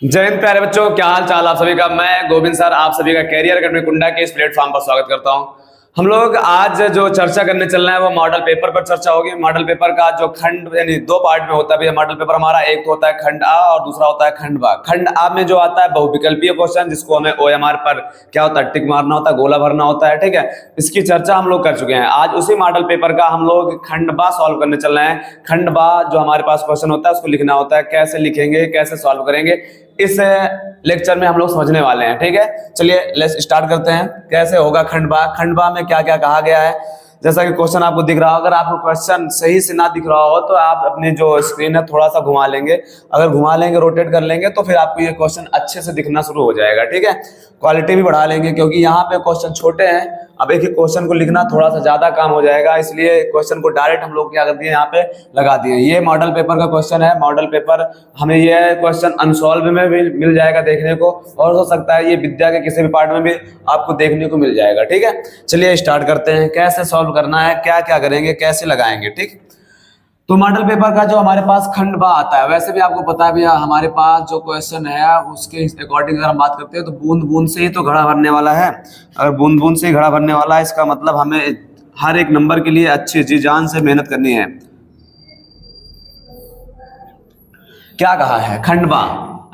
जय हिंद प्यारे बच्चों, क्या हाल चाल आप सभी का। मैं गोविंद सर आप सभी का कैरियर अकेडमी कुंडा के इस प्लेटफॉर्म पर स्वागत करता हूं। हम लोग आज जो चर्चा करने चल रहे हैं वो मॉडल पेपर पर चर्चा होगी। मॉडल पेपर का जो खंड यानी दो पार्ट में होता है मॉडल पेपर हमारा, एक तो होता है खंड आ और दूसरा होता है खंड बा। खंड आ में जो आता है बहुविकल्पीय क्वेश्चन, जिसको हमें ओएमआर पर क्या होता है टिक मारना होता है, गोला भरना होता है, ठीक है। इसकी चर्चा हम लोग कर चुके हैं। आज उसी मॉडल पेपर का हम लोग खंड बा सॉल्व करने चल रहे हैं। खंड बा जो हमारे पास क्वेश्चन होता है उसको लिखना होता है, कैसे लिखेंगे कैसे सॉल्व करेंगे इस लेक्चर में हम लोग समझने वाले हैं, ठीक है। चलिए लेट्स स्टार्ट करते हैं। कैसे होगा खंडवा। खंडवा में क्या क्या कहा गया है, जैसा कि क्वेश्चन आपको दिख रहा हो। अगर आपको क्वेश्चन सही से ना दिख रहा हो तो आप अपनी जो स्क्रीन है थोड़ा सा घुमा लेंगे। अगर घुमा लेंगे, रोटेट कर लेंगे तो फिर आपको ये क्वेश्चन अच्छे से दिखना शुरू हो जाएगा, ठीक है। क्वालिटी भी बढ़ा लेंगे क्योंकि यहाँ पे क्वेश्चन छोटे हैं। अब एक ही क्वेश्चन को लिखना थोड़ा सा ज्यादा काम हो जाएगा, इसलिए क्वेश्चन को डायरेक्ट हम लोग क्या कर दिए यहाँ पे लगा दिए। ये मॉडल पेपर का क्वेश्चन है। मॉडल पेपर हमें ये क्वेश्चन अनसॉल्व में भी मिल जाएगा देखने को, और हो सकता है ये विद्या के किसी भी पार्ट में भी आपको देखने को मिल जाएगा, ठीक है। चलिए स्टार्ट करते हैं। कैसे सॉल्व करना है, क्या क्या करेंगे, कैसे लगाएंगे, ठीक। तो मॉडल पेपर का जो हमारे पास खंड बा आता है, वैसे भी आपको पता है भैया हमारे पास जो क्वेश्चन है उसके अकॉर्डिंग अगर हम बात करते हैं तो बूंद बूंद से ही तो घड़ा भरने वाला है। अगर बूंद बूंद से ही घड़ा भरने वाला है, इसका मतलब हमें हर एक नंबर के लिए अच्छी जी जान से मेहनत करनी है। क्या कहा है खंडवा।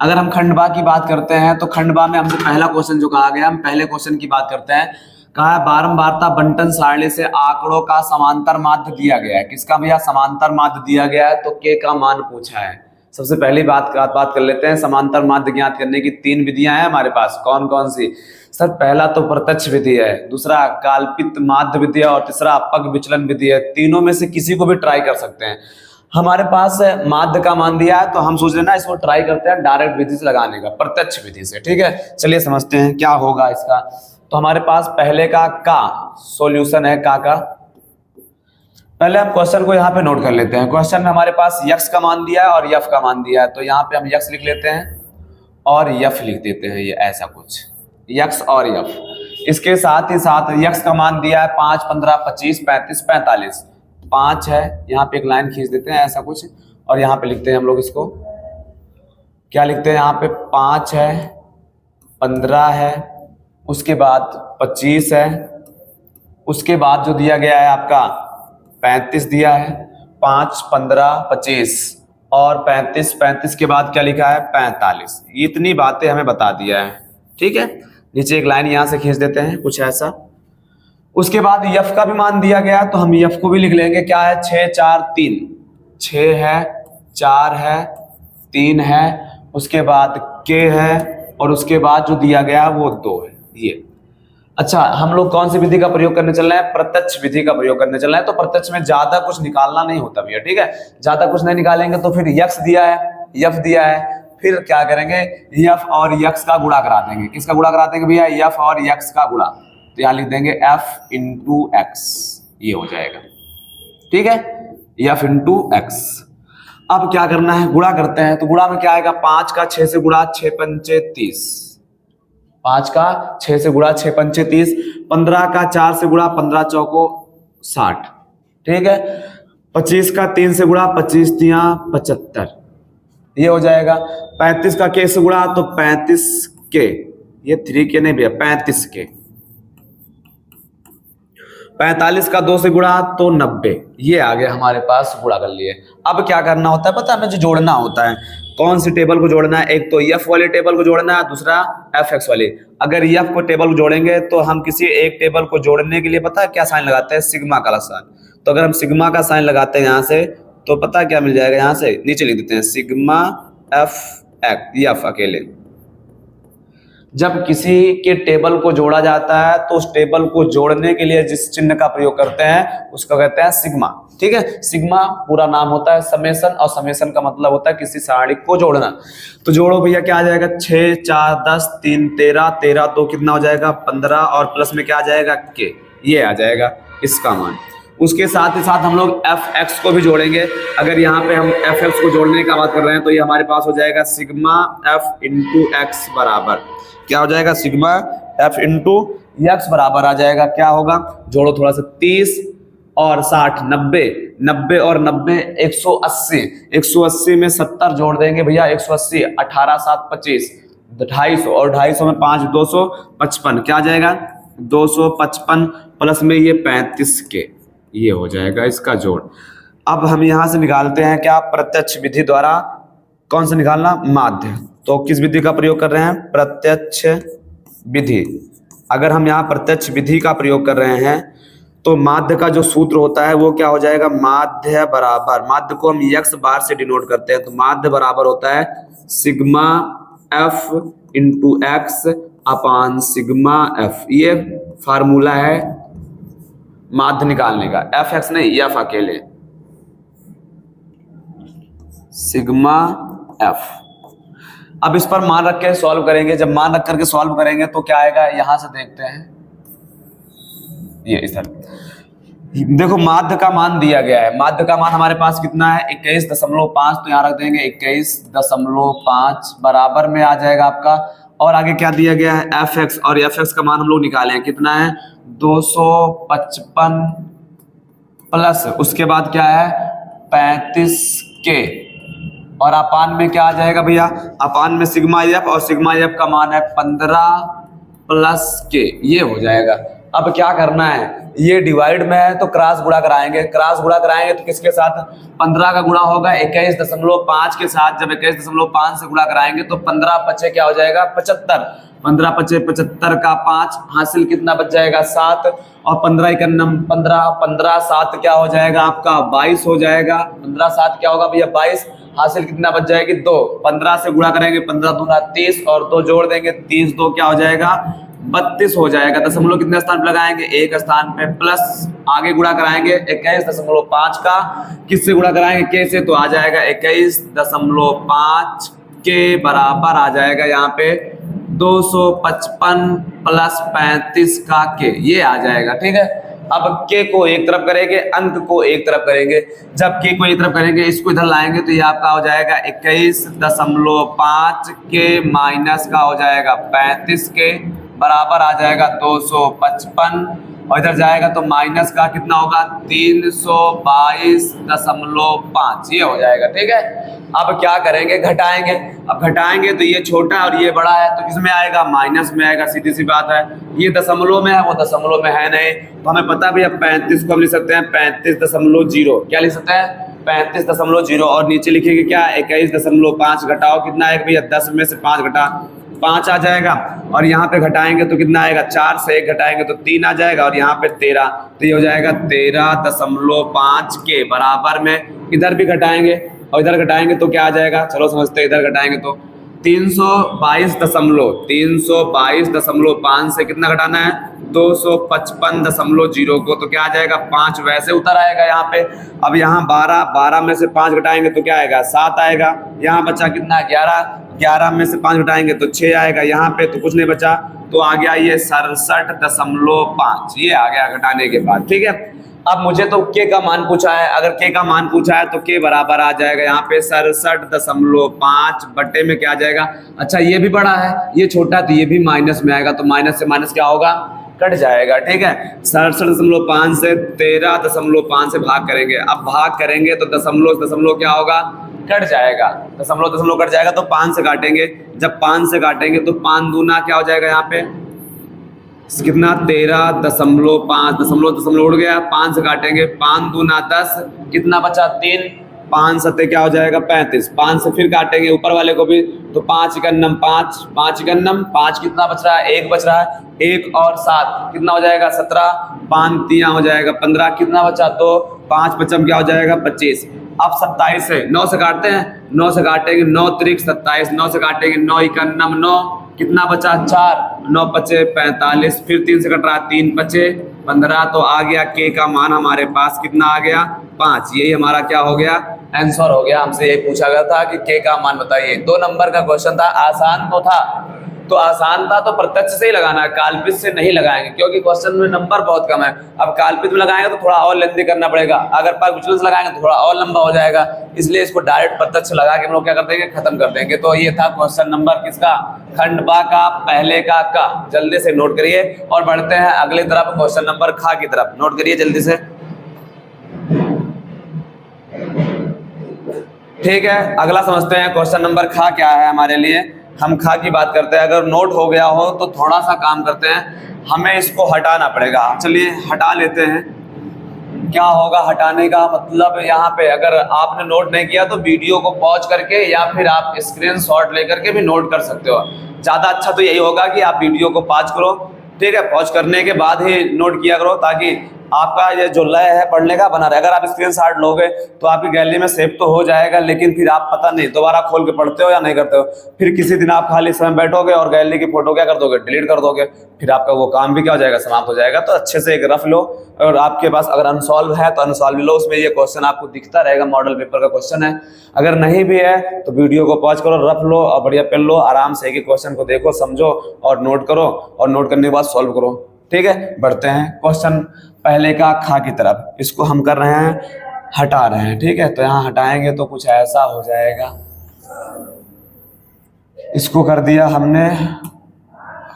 अगर हम खंडवा की बात करते हैं तो खंडवा में हमसे पहला क्वेश्चन जो कहा गया, हम पहले क्वेश्चन की बात करते हैं। कहा है बारंबारता बंटन सारणी से आंकड़ों का समांतर माध्य दिया गया है। किसका भैया समांतर माध्य दिया गया है, तो के का मान पूछा है। सबसे पहली बात कर लेते हैं। समांतर माध्य ज्ञात करने की तीन विधियां हैं हमारे पास। कौन कौन सी सर? पहला तो प्रत्यक्ष विधि है, दूसरा काल्पित माध्य विधि है और तीसरा पग विचलन विधि है। तीनों में से किसी को भी ट्राई कर सकते हैं। हमारे पास माध्य का मान दिया है तो हम सोच रहे हैं ना इसको ट्राई करते हैं डायरेक्ट विधि से लगाने का, प्रत्यक्ष विधि से, ठीक है। चलिए समझते हैं क्या होगा इसका। तो हमारे पास पहले का सॉल्यूशन है का। पहले हम क्वेश्चन को यहाँ पे नोट कर लेते हैं। क्वेश्चन में हमारे पास यक्स का मान दिया है और यफ का मान दिया है, तो यहाँ पे हम यक्स लिख लेते हैं और यफ लिख देते हैं। ये ऐसा कुछ यक्स और यफ। इसके साथ ही साथ यक्स का मान दिया है 5, 15, 25, 35, 45। 5 है, यहाँ पे एक लाइन खींच देते हैं ऐसा कुछ, और यहाँ पे लिखते हैं हम लोग इसको क्या लिखते हैं, यहाँ पे 5 है, 15 है, उसके बाद 25 है, उसके बाद जो दिया गया है आपका 35 दिया है। 5, 15, 25 और 35 के बाद क्या लिखा है 45। इतनी बातें हमें बता दिया है, ठीक है। नीचे एक लाइन यहां से खींच देते हैं कुछ ऐसा। उसके बाद यफ का भी मान दिया गया तो हम यफ को भी लिख लेंगे। क्या है 6, 4, 3। 6 है, 4 है, 3 है, उसके बाद के है और उसके बाद जो दिया गया वो 2 है। ये अच्छा, हम लोग कौन सी विधि का प्रयोग करने चल रहे हैं? प्रत्यक्ष विधि का प्रयोग करने चल रहे हैं। तो प्रत्यक्ष में ज्यादा कुछ निकालना नहीं होता भैया, ठीक है। ज्यादा कुछ नहीं निकालेंगे तो फिर यक्स दिया है, यफ दिया है, फिर क्या करेंगे यफ और यक्स का गुणा करा देंगे। किसका गुणा करा देंगे भैया? यफ और यक्स का गुणा। तो यहां लिख देंगे एफ इंटू एक्स, ये हो जाएगा, ठीक है, एफ इंटू एक्स। अब क्या करना है, गुणा करते हैं। तो गुणा में क्या आएगा, 5 का 6 से गुणा, 6 पंचे 30। 5 का 6 से गुणा, 6 पंचे 30। 15 का 4 से गुणा, 15 चौको 60, ठीक है। 25 का 3 से गुणा, 25 तिया 75, ये हो जाएगा। 35 का के से गुणा तो 35 के, ये 3 के नहीं भैया 35 के। 45 का 2 से गुणा तो 90, ये आ गया हमारे पास, गुणा कर लिए। अब क्या करना होता है पता है हमें, जो जोड़ना होता है। कौन सी टेबल को जोड़ना है? एक तो एफ वाली टेबल को जोड़ना है, दूसरा एफ एक्स वाली। अगर एफ को टेबल को जोड़ेंगे तो हम किसी एक टेबल को जोड़ने के लिए पता है क्या साइन लगाते हैं? सिग्मा का साइन। तो अगर हम सिग्मा का साइन लगाते हैं यहाँ से तो पता है क्या मिल जाएगा, यहाँ से नीचे लिख देते हैं सिग्मा एफ अकेले। जब किसी के टेबल को जोड़ा जाता है तो उस टेबल को जोड़ने के लिए जिस चिन्ह का प्रयोग करते हैं उसको कहते हैं सिग्मा, ठीक है। सिग्मा पूरा नाम होता है समेशन, और समेशन का मतलब होता है किसी सारणी को जोड़ना। तो जोड़ो भैया, क्या आ जाएगा 6, 4, 10, 3, 13, 13, 2 कितना हो जाएगा 15, और प्लस में क्या आ जाएगा के, ये आ जाएगा इसका मान। उसके साथ ही साथ हम लोग एफ एक्स को भी जोड़ेंगे। अगर यहाँ पे हम एफ एक्स को जोड़ने का बात कर रहे हैं तो ये हमारे पास हो जाएगा सिग्मा एफ इंटू एक्स बराबर क्या हो जाएगा, सिग्मा एफ इंटू एक्स बराबर आ जाएगा क्या होगा, जोड़ो थोड़ा सा 30 और 60 90, 90 और 90 180, 180 में 70 जोड़ देंगे भैया, 180 18 7 25, 250 और 250 में 5 255, क्या आ जाएगा 255 प्लस में ये 35 के, ये हो जाएगा इसका जोड़। अब हम यहां से निकालते हैं क्या, प्रत्यक्ष विधि द्वारा, कौन सा निकालना, माध्य। तो किस विधि का प्रयोग कर रहे हैं, प्रत्यक्ष विधि। अगर हम यहाँ प्रत्यक्ष विधि का प्रयोग कर रहे हैं तो माध्य का जो सूत्र होता है वो क्या हो जाएगा, माध्य बराबर, माध्य को हम x बार से डिनोट करते हैं, तो माध्य बराबर होता है सिग्मा f इंटू एक्स अपान सिग्मा f। ये फार्मूला है माध्य निकालने का, एफ एक्स नहीं, f अकेले, सिग्मा f। अब इस पर मान रख के सॉल्व करेंगे, जब मान रख करके सॉल्व करेंगे तो क्या आएगा, यहां से देखते हैं, ये इस तरह देखो माध्य का मान दिया गया है, माध्य का मान हमारे पास कितना है 21.5, तो यहाँ रख देंगे 21.5 बराबर में आ जाएगा आपका, और आगे क्या दिया गया है एफ एक्स, और एफ एक्स का मान हम लोग निकाले हैं कितना है 255 प्लस उसके बाद क्या है 35 के, और अपान में क्या आ जाएगा भैया, अपान में सिग्मा एफ, और सिग्मा एफ का मान है 15 प्लस के, ये हो जाएगा। अब क्या करना है, ये डिवाइड में है तो क्रॉस गुणा कराएंगे, क्रॉस गुणा कराएंगे तो किसके साथ, 15 का गुणा होगा 21.5 के साथ, जब 21.5 से गुणा कराएंगे तो 15 पचे क्या हो जाएगा 75, 15 पचे 75 का 5 हासिल कितना बच जाएगा 7, और 15 इकन्नम 15, 15 7 क्या हो जाएगा आपका 22 हो जाएगा, 15 7 क्या होगा भैया 22, हासिल कितना बच जाएगी 2, 15 से गुणा करेंगे 15 दूना 30 और 2 जोड़ देंगे 30 2 क्या हो जाएगा 32 हो जाएगा। दशमलव कितने स्थान पे लगाएंगे, एक स्थान पे, प्लस आगे गुणा कराएंगे 21.5 का, किससे गुणा कराएंगे के से, तो आ जाएगा 21.5 के बराबर आ जाएगा यहाँ पे 255 प्लस 35 का के, ये आ जाएगा। ठीक है, अब के को एक तरफ करेंगे, अंक को एक तरफ करेंगे, जब के को एक तरफ करेंगे इसको इधर लाएंगे तो ये आपका हो जाएगा 21.5 के माइनस का हो जाएगा 35 के बराबर आ जाएगा 255, और इधर जाएगा तो माइनस का कितना होगा 322.5, ये हो जाएगा। ठीक है, अब क्या करेंगे, घटाएंगे, अब घटाएंगे तो ये छोटा और ये बड़ा है तो किसमें आएगा, माइनस में आएगा, सीधी सी बात है। ये दशमलव में है, वो दशमलव में है नहीं, तो हमें पता भी है 35 को हम लिख सकते हैं 35.0, क्या लिख सकते हैं 35.0, और नीचे लिखेंगे क्या 21.5 घटाओ कितना आएगा भैया 10 में से 5 घटा 5 आ जाएगा, और यहाँ पे घटाएंगे तो कितना आएगा 4 से 1 घटाएंगे तो 3 आ जाएगा, और यहाँ पे 13, तो ये हो जाएगा 13.5 के बराबर में, इधर भी घटाएंगे और इधर घटाएंगे तो क्या आ जाएगा, चलो समझते हैं, इधर घटाएंगे तो 322.5 से कितना घटाना है 255.0 को, तो क्या आ जाएगा 5 वैसे उतर आएगा यहाँ पे। अब यहाँ 12 में से 5 घटाएंगे तो क्या आएगा 7 आएगा, यहाँ बचा कितना 11 में से 5 घटाएंगे तो 6 आएगा, यहाँ पे तो कुछ नहीं बचा, तो आ गया ये 67.5, ये आ गया घटाने के बाद। ठीक है, अब मुझे तो के का मान पूछा है, अगर के का मान पूछा है तो के बराबर आ जाएगा यहाँ पे 67.5 बट्टे में क्या आ जाएगा, अच्छा ये भी बड़ा है ये छोटा तो ये भी माइनस में आएगा, तो माइनस से माइनस क्या होगा कट जाएगा। ठीक है, 67.5 से 13.5 से भाग करेंगे, अब भाग करेंगे तो दशमलव क्या होगा कट जाएगा, दशमलव कट जाएगा तो 5 से काटेंगे, जब 5 से काटेंगे तो 5 दूना क्या हो जाएगा यहाँ पे कितना 13.5, दशमलव उड़ गया, 5 से काटेंगे 5 दूना 10, कितना बचा 3, 5 सत्ते क्या हो जाएगा 35, 5 से फिर काटेंगे ऊपर वाले को भी तो 5 इकन्नम 5 कितना बच रहा है 1 बच रहा है, 1 और 7 कितना हो जाएगा 17, 5 3 हो जाएगा 15, कितना बचा तो 5 पचम क्या हो जाएगा 25। अब 27 से 9 से काटते हैं, 9 से काटेंगे 9 त्रिक 27, 9 से काटेंगे 9 इकन्नम 9, कितना बचा 4, 9 पचे 45, फिर 3 से कट रहा 3 पचे 15, तो आ गया के का मान हमारे पास कितना आ गया 5, यही हमारा क्या हो गया आंसर हो गया। हमसे ये पूछा गया था कि के का मान बताइए, 2 नंबर का क्वेश्चन था, आसान तो था, तो आसान था तो प्रत्यक्ष से ही लगाना है, काल्पित से नहीं लगाएंगे क्योंकि क्वेश्चन में नंबर बहुत कम है। अब काल्पित में लगाएंगे तो थोड़ा और लेंथी करना पड़ेगा, अगर परक्वेश्चन से लगाएंगे तो थोड़ा और लंबा हो जाएगा, इसलिए इसको डायरेक्ट प्रत्यक्ष लगा के हम लोग क्या कर देंगे खत्म कर देंगे। तो ये था क्वेश्चन नंबर किसका, खंड बा का पहले का जल्दी से नोट करिए और बढ़ते हैं अगली तरफ क्वेश्चन नंबर खा की तरफ, नोट करिए जल्दी से। ठीक है, अगला समझते हैं क्वेश्चन नंबर खा क्या है हमारे लिए। हम खा की बात करते हैं। अगर नोट हो गया हो तो थोड़ा सा काम करते हैं, हमें इसको हटाना पड़ेगा। चलिए हटा लेते हैं। क्या होगा हटाने का मतलब, यहाँ पे अगर आपने नोट नहीं किया तो वीडियो को पॉज करके या फिर आप स्क्रीनशॉट लेकर के भी नोट कर सकते हो। ज़्यादा अच्छा तो यही होगा कि आप वीडियो को पॉज करो, ठीक है, पॉज करने के बाद ही नोट किया करो, ताकि आपका ये जो लय है पढ़ने का बना रहे। अगर आप स्क्रीनशॉट लोगे तो आपकी गैलरी में सेव तो हो जाएगा, लेकिन फिर आप पता नहीं दोबारा खोल के पढ़ते हो या नहीं करते हो। फिर किसी दिन आप खाली समय बैठोगे और गैलरी की फोटो क्या कर दोगे, डिलीट कर दोगे, फिर आपका वो काम भी क्या हो जाएगा, समाप्त हो जाएगा। तो अच्छे से एक रफ लो, और आपके पास अगर अनसॉल्व है तो अनसॉल्व लो, उसमें ये क्वेश्चन आपको दिखता रहेगा, मॉडल पेपर का क्वेश्चन है। अगर नहीं भी है तो वीडियो को पॉज करो, रफ लो और बढ़िया पेन लो, आराम से एक क्वेश्चन को देखो, समझो और नोट करो, और नोट करने के बाद सॉल्व करो। ठीक है, बढ़ते हैं क्वेश्चन पहले का खा की तरफ। इसको हम कर रहे हैं, हटा रहे हैं। ठीक है, तो यहाँ हटाएंगे तो कुछ ऐसा हो जाएगा। इसको कर दिया हमने,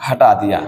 हटा दिया।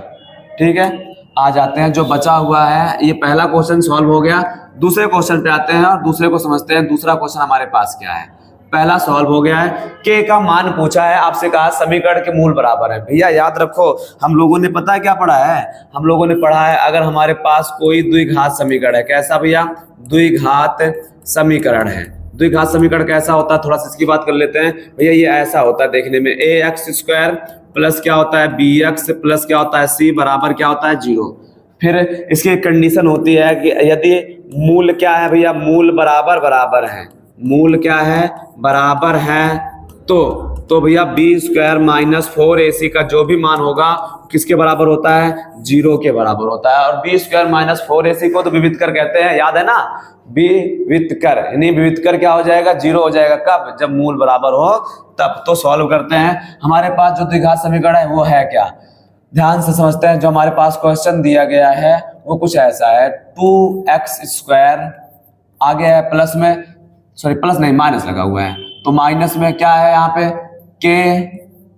ठीक है, आ जाते हैं जो बचा हुआ है। ये पहला क्वेश्चन सॉल्व हो गया। दूसरे क्वेश्चन पे आते हैं और दूसरे को समझते हैं। दूसरा क्वेश्चन हमारे पास क्या है, पहला सॉल्व हो गया है। के का मान पूछा है, आपसे कहा समीकरण के मूल बराबर है। भैया याद रखो, हम लोगों ने पता है क्या पढ़ा है, हम लोगों ने पढ़ा है अगर हमारे पास कोई द्विघात समीकरण है। कैसा भैया, द्विघात समीकरण है। द्विघात समीकरण कैसा होता है, थोड़ा सा इसकी बात कर लेते हैं। भैया ये ऐसा होता है देखने में, ए एक्स स्क्वायर प्लस क्या होता है, बी एक्स प्लस क्या होता है, सी बराबर क्या होता है, 0। फिर इसकी एक कंडीशन होती है कि यदि मूल क्या है भैया, मूल बराबर बराबर है, मूल क्या है, बराबर है, तो भैया बी स्क्वायर माइनस 4ac का जो भी मान होगा किसके बराबर होता है, 0 के बराबर होता है। और बी स्क्वायर माइनस 4ac को तो विविधकर कहते हैं, याद है ना, विविधकर, यानी विविधकर क्या हो जाएगा, 0 हो जाएगा। कब, जब मूल बराबर हो तब। तो सॉल्व करते हैं। हमारे पास जो द्विघात समीकरण है वो है क्या, ध्यान से समझते हैं। जो हमारे पास क्वेश्चन दिया गया है वो कुछ ऐसा है, 2x स्क्वायर आगे है प्लस में, सॉरी प्लस नहीं माइनस लगा हुआ है, तो माइनस में क्या है यहाँ पे k,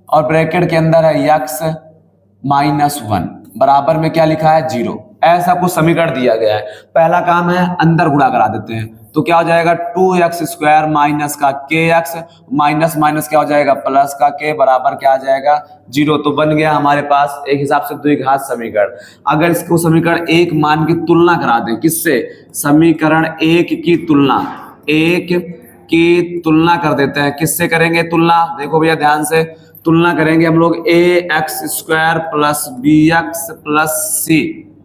और ब्रैकेट के अंदर है x माइनस 1, बराबर में क्या लिखा है, 0। ऐसा कुछ समीकरण दिया गया है। पहला काम है अंदर गुणा करा देते हैं, तो क्या हो जाएगा 2x स्क्वायर माइनस का kx, माइनस माइनस क्या हो जाएगा, प्लस का k, बराबर क्या आ जाएगा, 0। तो बन गया हमारे पास एक हिसाब से द्विघात समीकरण। अगर इसको समीकरण 1 मान की तुलना करा दें, किससे, समीकरण 1 की तुलना, 1 की तुलना कर देते हैं। किससे करेंगे तुलना, देखो भैया ध्यान से, तुलना करेंगे हम लोग a x square plus b x plus c,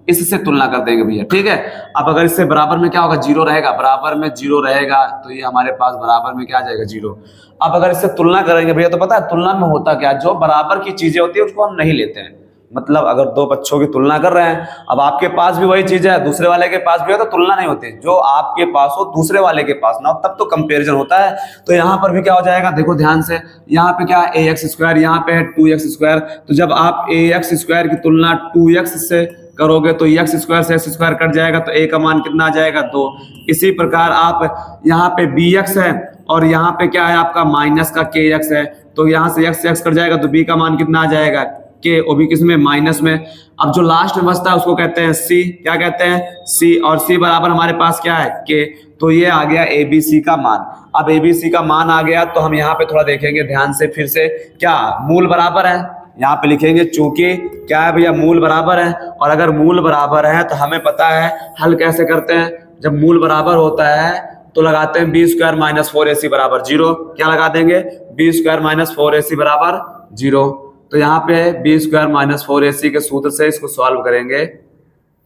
इससे तुलना कर देंगे भैया। ठीक है, अब अगर इससे बराबर में क्या होगा, 0 रहेगा, बराबर में 0 रहेगा, तो ये हमारे पास बराबर में क्या आ जाएगा, 0। अब अगर इससे तुलना करेंगे भैया, तो पता है तुलना में होता क्या, जो बराबर की चीजें होती है उसको हम नहीं लेते हैं। मतलब अगर दो बच्चों की तुलना कर रहे हैं, अब आपके पास भी वही चीज है, दूसरे वाले के पास भी है, तो तुलना नहीं होती। जो आपके पास हो दूसरे वाले के पास ना हो, तब तो कंपैरिजन होता है। तो यहाँ पर भी क्या हो जाएगा, देखो ध्यान से, यहाँ पे क्या है, ए एक्स स्क्वायर, यहाँ पे है 2x स्क्वायर। तो जब आप ए एक्स स्क्वायर की तुलना 2x से करोगे तो एक्स स्क्वायर से एक्स स्क्वायर कट जाएगा, तो a का मान कितना आ जाएगा, 2। इसी प्रकार आप यहाँ पे bx है और यहाँ पे क्या है आपका माइनस का kx है, तो यहाँ से x से x कट जाएगा, तो b का मान कितना आ जाएगा, k, वो भी किसमें, माइनस में। अब जो लास्ट में बचता है उसको कहते हैं c, क्या कहते हैं, c, और c बराबर हमारे पास क्या है, k। तो ये आ गया abc का मान। अब abc का मान आ गया तो हम यहाँ पे थोड़ा देखेंगे ध्यान से, फिर से क्या, मूल बराबर है, यहाँ पे लिखेंगे, चूंकि क्या है भैया, मूल बराबर है। और अगर मूल बराबर है तो हमें पता है हल कैसे करते हैं, जब मूल बराबर होता है तो लगाते हैं बी स्क्वायर माइनस 4ac बराबर 0। क्या लगा देंगे, बी स्क्वायर माइनस 4ac बराबर 0। तो यहाँ पे बी स्क्वायर माइनस 4ac के सूत्र से इसको सॉल्व करेंगे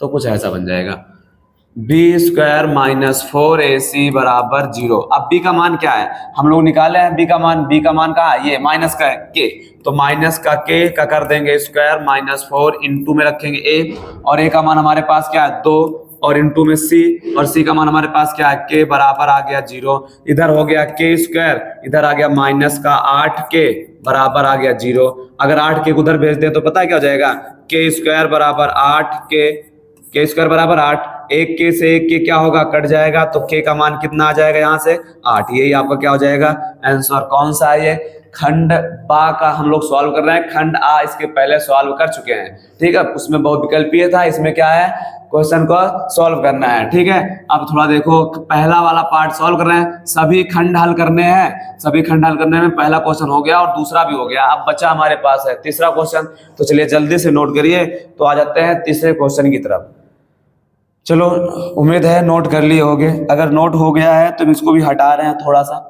तो कुछ ऐसा बन जाएगा, बी स्क्वायर माइनस 4ac बराबर 0। अब b का मान क्या है, हम लोग निकाले हैं b का मान कहाँ है, ये माइनस का है k, तो माइनस का k का कर देंगे स्क्वायर माइनस 4, इंटू में रखेंगे a, और a का मान हमारे पास क्या है, 2, और इंटू में c, और c का मान हमारे पास क्या है, k, बराबर आ गया 0। इधर हो गया k स्क्वायर, इधर आ गया माइनस का 8k, बराबर आ गया 0। अगर 8k को उधर भेज दें तो पता है क्या हो जाएगा, k स्क्वायर बराबर 8k, k स्क्वायर बराबर 8, एक के से एक के क्या होगा, कट जाएगा, तो k का मान कितना आ जाएगा यहाँ से, 8। यही आपका क्या हो जाएगा आंसर। कौन सा है ये, खंड बा का हम लोग सॉल्व कर रहे हैं। खंड आ इसके पहले सॉल्व कर चुके हैं, ठीक है। उसमें बहुविकल्पीय था, इसमें क्या है, क्वेश्चन को सॉल्व करना है, ठीक है। अब थोड़ा देखो, पहला वाला पार्ट सॉल्व कर रहे हैं, सभी खंड हल करने हैं। सभी खंड हल करने में पहला क्वेश्चन हो गया और दूसरा भी हो गया। अब बचा हमारे पास है तीसरा क्वेश्चन। तो चलिए जल्दी से नोट करिए। तो आ जाते हैं तीसरे क्वेश्चन की तरफ। चलो, उम्मीद है नोट कर लिए होगे। अगर नोट हो गया है तो इसको भी हटा रहे हैं थोड़ा सा।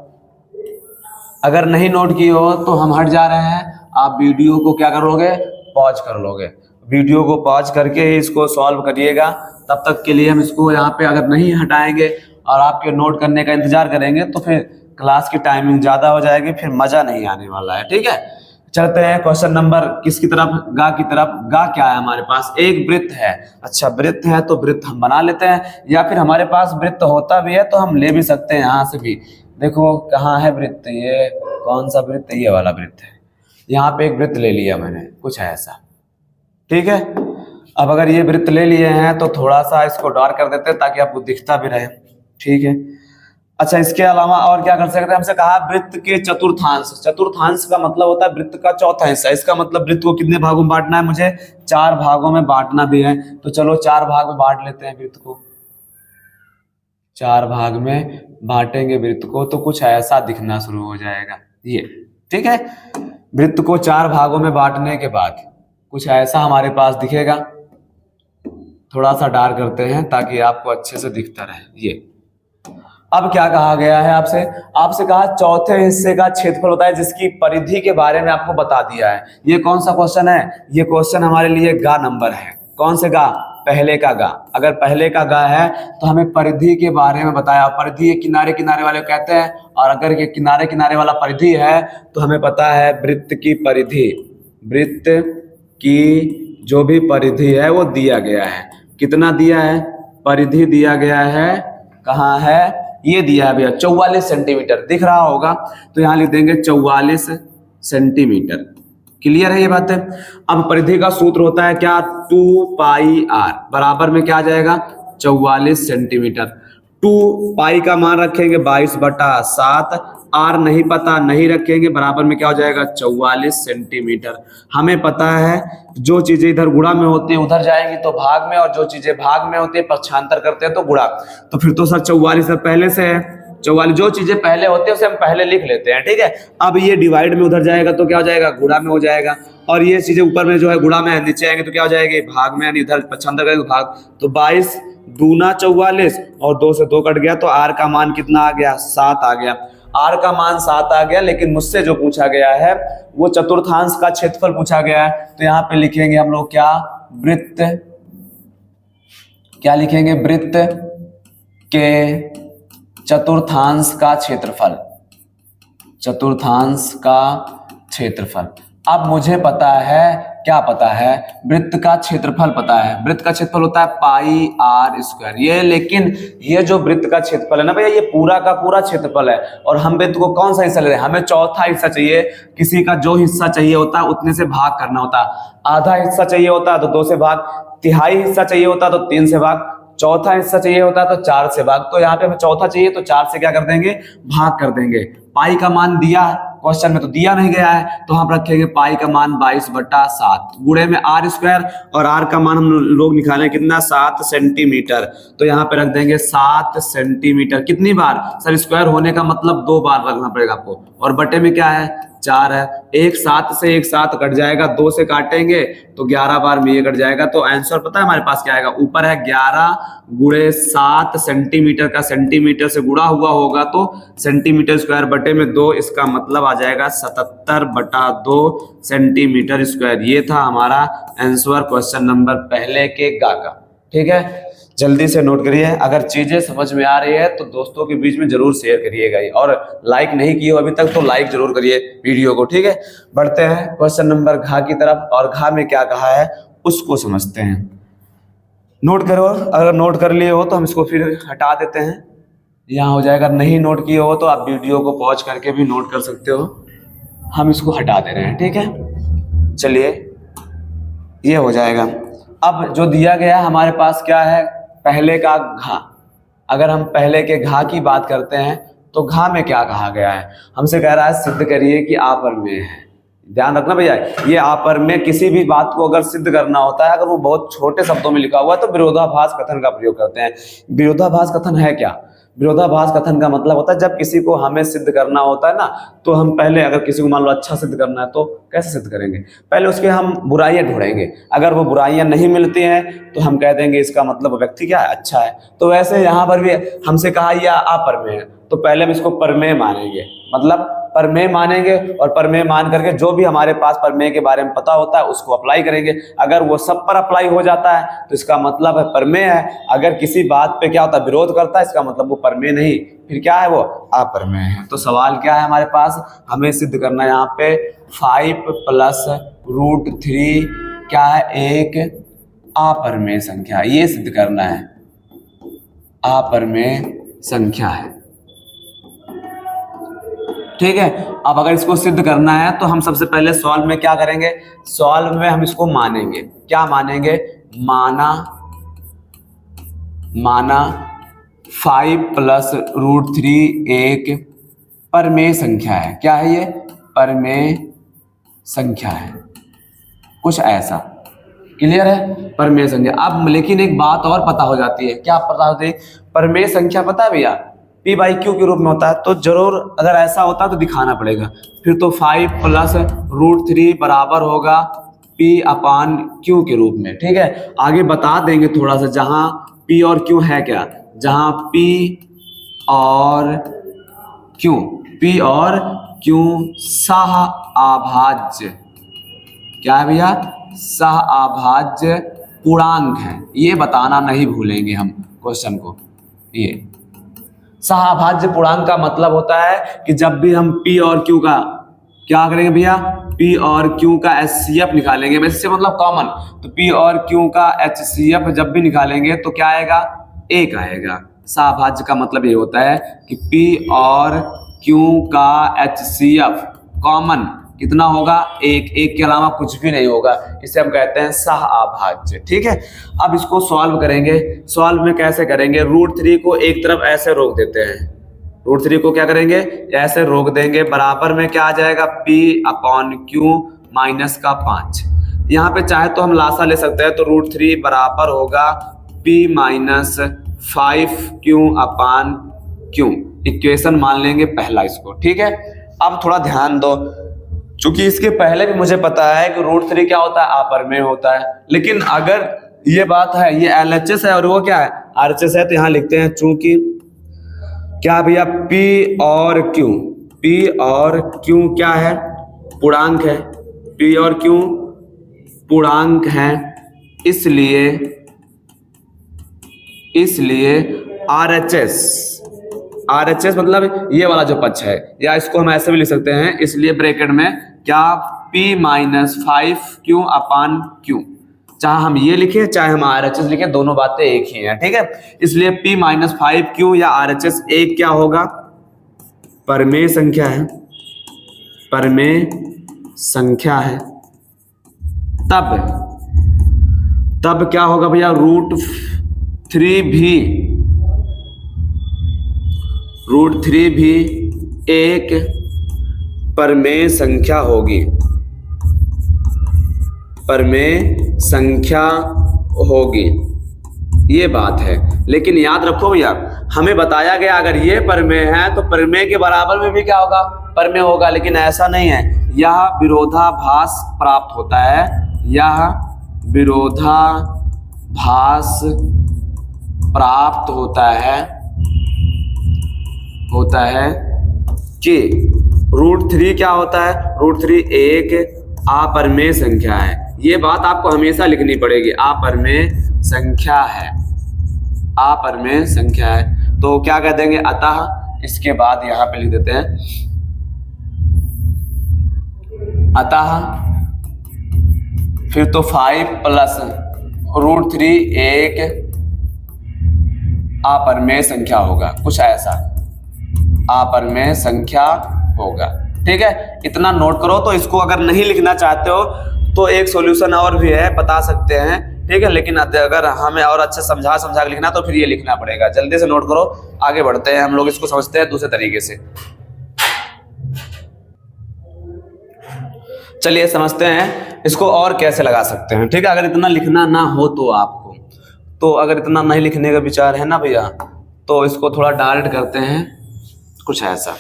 अगर नहीं नोट किए हो तो हम हट जा रहे हैं। आप वीडियो को क्या करोगे, पॉज कर लोगे। वीडियो को पॉज करके इसको सॉल्व करिएगा। तब तक के लिए हम इसको यहाँ पे अगर नहीं हटाएंगे और आपके नोट करने का इंतजार करेंगे तो फिर क्लास की टाइमिंग ज़्यादा हो जाएगी, फिर मज़ा नहीं आने वाला है, ठीक है। चलते हैं क्वेश्चन नंबर किसकी तरफ, गा की तरफ। गा क्या है हमारे पास, एक वृत्त है। अच्छा, वृत्त है तो वृत्त हम बना लेते हैं, या फिर हमारे पास वृत्त होता भी है तो हम ले भी सकते हैं यहाँ से भी। देखो कहाँ है वृत्त, ये कौन सा वृत्त, ये वाला वृत्त है। यहाँ पे एक वृत्त ले लिया मैंने, कुछ है ऐसा, ठीक है। अब अगर ये वृत्त ले लिए हैं तो थोड़ा सा इसको डार्क कर देते हैं ताकि आपको दिखता भी रहे, ठीक है। अच्छा, इसके अलावा और क्या कर सकते हैं, हमसे कहा वृत्त के चतुर्थांश। चतुर्थांश का मतलब होता है वृत्त का चौथा हिस्सा। इसका मतलब वृत्त को कितने भागों में बांटना है, मुझे 4 भागों में बांटना भी है। तो चलो 4 भाग में बांट लेते हैं वृत्त को। 4 भाग में बांटेंगे वृत्त को तो कुछ ऐसा दिखना शुरू हो जाएगा ये, ठीक है। वृत्त को 4 भागों में बांटने के बाद कुछ ऐसा हमारे पास दिखेगा। थोड़ा सा डार्क करते हैं ताकि आपको अच्छे से दिखता रहे। ये अब क्या कहा गया है आपसे, आपसे कहा चौथे हिस्से का क्षेत्रफल होता है जिसकी परिधि के बारे में आपको बता दिया है। ये कौन सा क्वेश्चन है, ये क्वेश्चन हमारे लिए गा नंबर है। कौन से गा, पहले का गा। अगर पहले का गा है तो हमें परिधि के बारे में बताया। परिधि ये किनारे किनारे वाले कहते हैं, और अगर ये किनारे किनारे वाला परिधि है तो हमें पता है वृत्त की परिधि। वृत्त की जो भी परिधि है वो दिया गया है। कितना दिया है, परिधि दिया गया है, कहाँ है, ये दिया है भैया 44 सेंटीमीटर, दिख रहा होगा। तो यहाँ लिख देंगे 44 सेंटीमीटर। क्लियर है ये बात है। अब परिधि का सूत्र होता है क्या, 2 पाई आर बराबर में क्या आ जाएगा, 44 सेंटीमीटर। 2 पाई का मान रखेंगे 22/7, आर नहीं पता, नहीं रखेंगे, बराबर में क्या हो जाएगा 44 सेंटीमीटर। हमें पता है जो चीजें इधर गुणा में होती है उधर जाएंगी तो भाग में, और जो चीजें भाग में होती है पक्षांतर करते हैं तो गुणा। तो फिर तो सर 44 पहले से है, 44 जो चीजें पहले होती है उसे हम पहले लिख लेते हैं, ठीक है। अब ये डिवाइड में उधर जाएगा तो क्या हो जाएगा, गुणा में हो जाएगा। और ये चीजें ऊपर में जो है गुणा में, नीचे आएंगे तो क्या हो जाएगी, भाग में, यानी इधर पक्षांतर करेंगे भाग। तो 22 दूना 44 और 2 से 2 कट गया तो आर का मान कितना आ गया, 7 आ गया। आर का मान 7 आ गया, लेकिन मुझसे जो पूछा गया है वो चतुर्थांश का क्षेत्रफल पूछा गया है। तो यहाँ पे लिखेंगे हम लोग क्या, वृत्त, क्या लिखेंगे, वृत्त के चतुर्थांश का क्षेत्रफल। चतुर्थांश का क्षेत्रफल। अब मुझे पता है, क्या पता है, वृत्त का क्षेत्रफल पता है। वृत्त का क्षेत्रफल होता है पाई आर स्क्वायर। ये लेकिन ये जो वृत्त का क्षेत्रफल है ना भैया, ये पूरा का पूरा क्षेत्रफल है। और हम वृत्त को कौन सा हिस्सा ले रहे हैं, हमें चौथा हिस्सा चाहिए। किसी का जो हिस्सा चाहिए होता है उतने से भाग करना होता है। आधा हिस्सा चाहिए होता है तो 2 से भाग, तिहाई हिस्सा चाहिए होता है तो 3 से भाग, चौथा हिस्सा चाहिए होता है तो 4 से भाग। तो यहाँ पे हमें चौथा चाहिए तो 4 से क्या कर देंगे, भाग कर देंगे। पाई का मान दिया क्वेश्चन में तो दिया नहीं गया है, तो हम रखेंगे पाई का मान 22/7 गुणे में आर स्क्वायर, और आर का मान हम लोग निकालें कितना, 7 सेंटीमीटर। तो यहाँ पे रख देंगे 7 सेंटीमीटर। कितनी बार सर, स्क्वायर होने का मतलब 2 बार रखना पड़ेगा आपको, और बटे में क्या है, 4 है। एक 7 से एक 7 कट जाएगा, 2 से काटेंगे तो 11 बार में ये कट जाएगा। तो आंसर पता है हमारे पास क्या आएगा, ऊपर है 11 गुणे 7 सेंटीमीटर का सेंटीमीटर से गुणा हुआ होगा तो सेंटीमीटर स्क्वायर बटे में 2, इसका मतलब आ जाएगा 77/2 सेंटीमीटर स्क्वायर। ये था हमारा आंसर क्वेश्चन नंबर पहले के गा का, ठीक है। जल्दी से नोट करिए। अगर चीजें समझ में आ रही है तो दोस्तों के बीच में जरूर शेयर करिएगा, और लाइक नहीं किए हो अभी तक तो लाइक जरूर करिए वीडियो को, ठीक है। बढ़ते हैं क्वेश्चन नंबर घ की तरफ, और घ में क्या कहा है उसको समझते हैं। नोट करो, अगर नोट कर लिए हो तो हम इसको फिर हटा देते हैं, यहाँ हो जाएगा। नहीं नोट किए हो तो आप वीडियो को पॉज करके भी नोट कर सकते हो। हम इसको हटा दे रहे हैं, ठीक है। चलिए ये हो जाएगा। अब जो दिया गया हमारे पास क्या है, पहले का घा। अगर हम पहले के घा की बात करते हैं तो घा में क्या कहा गया है, हमसे कह रहा है सिद्ध करिए कि अपरमेय है। ध्यान रखना भैया, ये अपरमेय किसी भी बात को अगर सिद्ध करना होता है, अगर वो बहुत छोटे शब्दों में लिखा हुआ है तो विरोधाभास कथन का प्रयोग करते हैं। विरोधाभास कथन है क्या? विरोधाभास कथन का मतलब होता है जब किसी को हमें सिद्ध करना होता है ना, तो हम पहले अगर किसी को मान लो अच्छा सिद्ध करना है तो कैसे सिद्ध करेंगे, पहले उसके हम बुराइयां ढूंढेंगे। अगर वो बुराइयां नहीं मिलती हैं तो हम कह देंगे इसका मतलब व्यक्ति क्या है, अच्छा है। तो वैसे यहाँ पर भी हमसे कहा यह अपरमेय है, तो पहले हम इसको परमेय मानेंगे, मतलब परमेय मानेंगे, और परमेय मान करके जो भी हमारे पास परमेय के बारे में पता होता है उसको अप्लाई करेंगे। अगर वो सब पर अप्लाई हो जाता है तो इसका मतलब है परमेय है। अगर किसी बात पे क्या होता है, विरोध करता है, इसका मतलब वो परमेय नहीं, फिर क्या है, वो अपरमेय है। तो सवाल क्या है हमारे पास, हमें सिद्ध करना है यहाँ पे 5 + √3 क्या है, एक अपरमेय संख्या, ये सिद्ध करना है, अपरमेय संख्या है। ठीक है, अब अगर इसको सिद्ध करना है तो हम सबसे पहले सॉल्व में क्या करेंगे, सॉल्व में हम इसको मानेंगे, क्या मानेंगे, माना 5 + √3 एक परमेय संख्या है। क्या है ये, परमेय संख्या है, कुछ ऐसा। क्लियर है, परमेय संख्या। अब लेकिन एक बात और पता हो जाती है, क्या पता होती है, परमेय संख्या पता है भैया P/Q के रूप में होता है, तो जरूर अगर ऐसा होता है तो दिखाना पड़ेगा। फिर तो 5 + √3 बराबर होगा P/Q के रूप में। ठीक है, आगे बता देंगे थोड़ा सा, जहां P और Q है क्या, जहां P और Q सह अभाज्य, क्या है भैया, सह अभाज्य पूर्णांक है, ये बताना नहीं भूलेंगे हम क्वेश्चन को। ये सहअभाज्य पूर्णांक का मतलब होता है कि जब भी हम P और Q का क्या करेंगे भैया, P और Q का HCF निकालेंगे, वैसे मतलब कॉमन, तो P और Q का HCF जब भी निकालेंगे तो क्या आएगा, 1 आएगा। सहअभाज्य का मतलब ये होता है कि P और Q का HCF कॉमन कितना होगा, 1, 1 के अलावा कुछ भी नहीं होगा, इसे हम कहते हैं सहअभाज्य। ठीक है, अब इसको सॉल्व करेंगे। सॉल्व में कैसे करेंगे, √3 को एक तरफ ऐसे रोक देते हैं, √3 को क्या करेंगे, ऐसे रोक देंगे, बराबर में क्या आ जाएगा, P/Q - 5। यहाँ पे चाहे तो हम लासा ले सकते हैं, तो √3 बराबर होगा P - 5Q/Q, इक्वेशन मान लेंगे पहला इसको। ठीक है, अब थोड़ा ध्यान दो, चूंकि इसके पहले भी मुझे पता है कि √3 क्या होता है, अपरमेय होता है, लेकिन अगर ये बात है, ये LHS है और वो क्या है, RHS है, तो यहाँ लिखते हैं चूंकि क्या भैया, P और Q क्या है, पूर्णांक है, P और Q पूर्णांक है, इसलिए RHS मतलब ये वाला जो पक्ष है, या इसको हम ऐसे भी लिख सकते हैं, इसलिए ब्रैकेट में क्या, P - 5Q/Q, चाहे हम ये लिखें चाहे हम RHS लिखें, दोनों बातें एक ही हैं। ठीक है, इसलिए P - 5Q या RHS एक क्या होगा, परमेय संख्या है, परमेय संख्या है। तब क्या होगा भैया, √3 भी एक परमेय संख्या होगी, परमेय संख्या होगी, ये बात है। लेकिन याद रखो भैया, हमें बताया गया अगर ये परमेय है तो परमेय के बराबर में भी क्या होगा, परमेय होगा, लेकिन ऐसा नहीं है, यह विरोधाभास प्राप्त होता है, यह विरोधाभास प्राप्त होता है कि √3 क्या होता है, √3 एक अपरमेय संख्या है। ये बात आपको हमेशा लिखनी पड़ेगी, अपरमेय संख्या है, अपरमेय संख्या है। तो क्या कह देंगे, अतः, इसके बाद यहां पे लिख देते हैं, अतः फिर तो 5 + √3 एक अपरमेय संख्या होगा, कुछ ऐसा अपरमेय संख्या होगा। ठीक है, इतना नोट करो। तो इसको अगर नहीं लिखना चाहते हो तो एक सॉल्यूशन और भी है, बता सकते हैं, ठीक है। लेकिन अगर हमें और अच्छे समझा के लिखना तो फिर ये लिखना पड़ेगा। जल्दी से नोट करो, आगे बढ़ते हैं। हम लोग इसको समझते हैं दूसरे तरीके से। चलिए समझते हैं इसको और कैसे लगा सकते हैं। ठीक है, अगर इतना लिखना ना हो तो आपको, तो अगर इतना नहीं लिखने का विचार है ना भैया, तो इसको थोड़ा डायरेक्ट करते हैं कुछ ऐसा।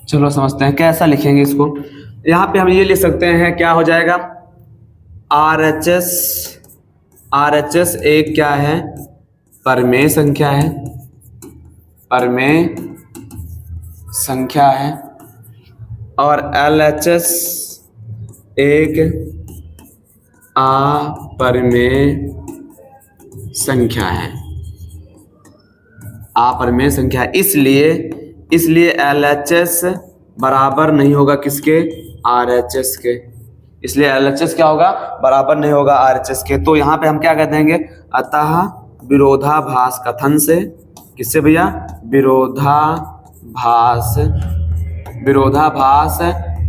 चलो समझते हैं कैसा लिखेंगे इसको। यहाँ पे हम ये लिख सकते हैं, क्या हो जाएगा, RHS एक क्या है, परमेय संख्या है, परमेय संख्या है। और LHS एक अपरमेय संख्या है, अपरमेय संख्या। इसलिए LHS बराबर नहीं होगा किसके, RHS के। इसलिए LHS क्या होगा, बराबर नहीं होगा RHS के। तो यहाँ पे हम क्या कह देंगे, अतः विरोधाभास कथन से, किससे भैया, विरोधाभास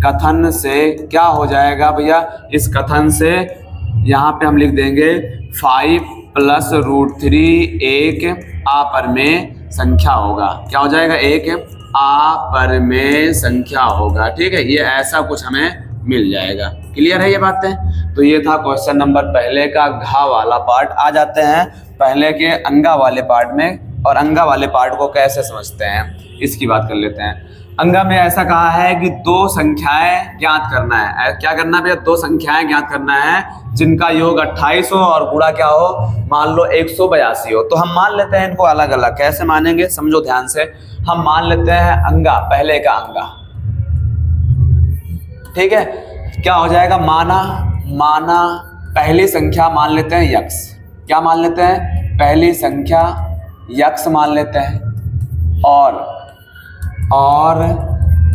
कथन से क्या हो जाएगा भैया, इस कथन से यहाँ पे हम लिख देंगे 5 + √3 एक अपरमेय संख्या होगा। क्या हो जाएगा, एक अपरमेय संख्या होगा। ठीक है, ये ऐसा कुछ हमें मिल जाएगा। क्लियर है ये बातें। तो ये था क्वेश्चन नंबर पहले का घा वाला पार्ट। आ जाते हैं पहले के अंगा वाले पार्ट में, और अंगा वाले पार्ट को कैसे समझते हैं इसकी बात कर लेते हैं। अंगा में ऐसा कहा है कि दो संख्याएं ज्ञात करना है। क्या करना है भैया, दो संख्याएं ज्ञात करना है जिनका योग 28 हो और गुणा क्या हो, मान लो 182 हो। तो हम मान लेते हैं इनको अलग अलग। कैसे मानेंगे, समझो ध्यान से। हम मान लेते हैं अंगा, पहले का अंगा। ठीक है, क्या हो जाएगा, माना पहली संख्या मान लेते हैं यक्स। क्या मान लेते हैं, पहली संख्या यक्स मान लेते हैं, और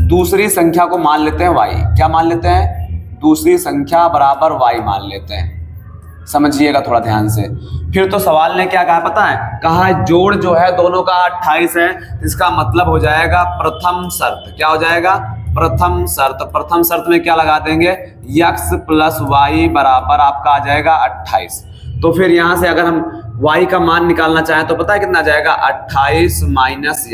दूसरी संख्या को मान लेते हैं वाई। क्या मान लेते हैं, दूसरी संख्या बराबर वाई मान लेते हैं। समझिएगा थोड़ा ध्यान से। फिर तो सवाल ने क्या कहा पता है, कहा जोड़ जो है दोनों का 28 है। इसका मतलब हो जाएगा प्रथम शर्त। क्या हो जाएगा, प्रथम शर्त। प्रथम शर्त में क्या लगा देंगे, x + y बराबर आपका आ जाएगा 28। तो फिर यहां से अगर हम y का मान निकालना चाहें तो पता है कितना जाएगा, 28 -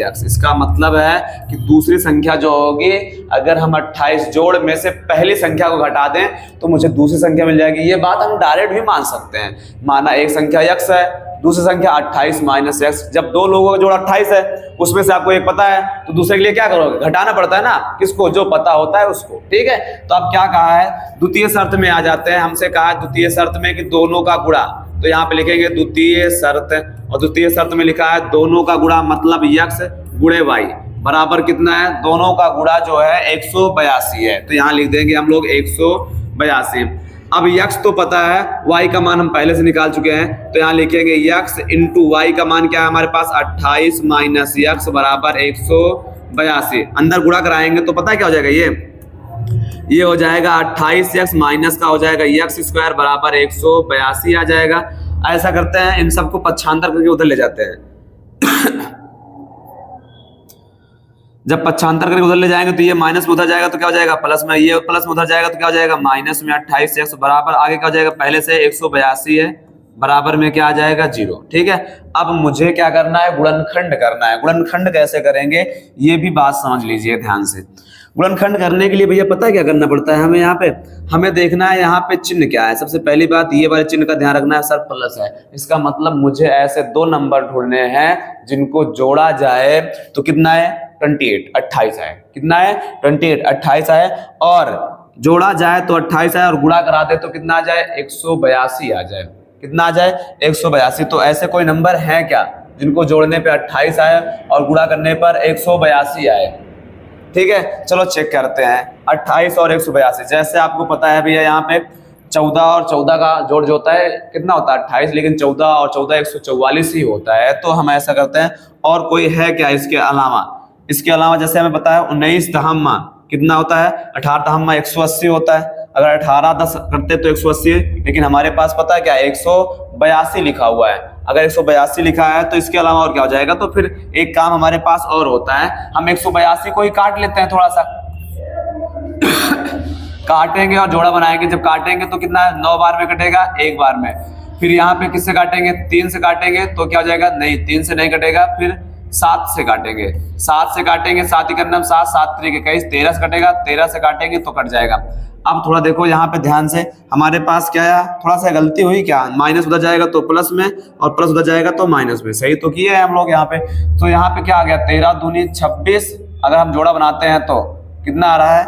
x। इसका मतलब है कि दूसरी संख्या जो होगी, अगर हम 28 जोड़ में से पहली संख्या को घटा दें तो मुझे दूसरी संख्या मिल जाएगी। ये बात हम डायरेक्ट भी मान सकते हैं। माना एक संख्या x है, दूसरी संख्या 28 - x। जब दो लोगों का जोड़ 28 है, उसमें से आपको एक पता है तो दूसरे के लिए क्या करोगे, घटाना पड़ता है ना, किसको, जो पता होता है उसको। ठीक है, तो अब क्या कहा है, द्वितीय शर्त में आ जाते हैं। हमसे कहा है द्वितीय शर्त में कि दोनों का गुणा, तो यहाँ पे लिखेंगे द्वितीय शर्त। और द्वितीय शर्त में लिखा है दोनों का गुणा मतलब x गुणे y बराबर कितना है, दोनों का गुणा जो है 182 है। तो यहाँ लिख देंगे हम लोग 182। अब x तो पता है, y का मान हम पहले से निकाल चुके हैं। तो यहाँ लिखेंगे x × y का मान क्या है हमारे पास, 28 - x बराबर 182। अंदर गुणा कराएंगे तो पता है क्या हो जाएगा, ये हो जाएगा 28x माइनस का हो जाएगा x² बराबर 182 आ जाएगा। ऐसा करते हैं, इन सबको पक्षांतर करके उधर ले जाते हैं। जब पक्षांतर करके उधर ले जाएंगे तो ये माइनस में उधर जाएगा तो क्या हो जाएगा, प्लस में। ये प्लस में उधर जाएगा तो क्या हो जाएगा, माइनस में 28x बराबर आगे क्या हो जाएगा, पहले से 182 है, बराबर में क्या आ जाएगा, 0। ठीक है, अब मुझे क्या करना है, गुणनखंड करना है। गुणनखंड कैसे करेंगे ये भी बात समझ लीजिए ध्यान से। गुणनखंड करने के लिए भैया पता है क्या करना पड़ता है हमें, यहाँ पे हमें देखना है यहाँ पे चिन्ह क्या है। सबसे पहली बात ये वाले चिन्ह का ध्यान रखना है, सर प्लस है। इसका मतलब मुझे ऐसे दो नंबर ढूंढने हैं जिनको जोड़ा जाए तो कितना है, 28 है। कितना है, 28 है। और जोड़ा जाए तो 28 है, और गुणा करा दे तो कितना आ जाए, 182 आ जाए। कितना आ जाए, 182। तो ऐसे कोई नंबर है क्या जिनको जोड़ने पे 28 आए और गुणा करने पर 182 आए। ठीक है, चलो चेक करते हैं 28 और 182। जैसे आपको पता है भैया यहाँ पे 14 और 14 का जोड़ जो होता है कितना होता है, 28, लेकिन 14 और 14 144 ही होता है। तो हम ऐसा करते हैं, और कोई है क्या इसके अलावा, इसके अलावा जैसे हमें पता है 19 दहम्मा कितना होता है, 18 दहम्मा 180 होता है। अगर 18 10 करते तो 180 है, लेकिन हमारे पास पता है क्या 182 लिखा हुआ है। अगर 182 लिखा है तो इसके अलावा और क्या हो जाएगा, तो फिर एक काम हमारे पास और होता है, हम 182 को ही काट लेते हैं थोड़ा सा काटेंगे और जोड़ा बनाएंगे। जब काटेंगे तो कितना 9 बार में कटेगा, 1 बार में। फिर यहाँ पे किससे काटेंगे, 3 से काटेंगे तो क्या हो जाएगा, नहीं 3 से नहीं कटेगा, फिर 7 से काटेंगे। 7 से काटेंगे, 7 ही करना 7 7 3 21, 13 से कटेगा, 13 से काटेंगे तो कट जाएगा। अब थोड़ा देखो यहाँ पे ध्यान से, हमारे पास क्या है, थोड़ा सा गलती हुई क्या, माइनस उधर जाएगा तो प्लस में और प्लस उधर जाएगा तो माइनस में। सही तो किए हैं हम लोग यहाँ पे। तो यहाँ पे क्या आ गया, 13 दूनी 26। अगर हम जोड़ा बनाते हैं तो कितना आ रहा है,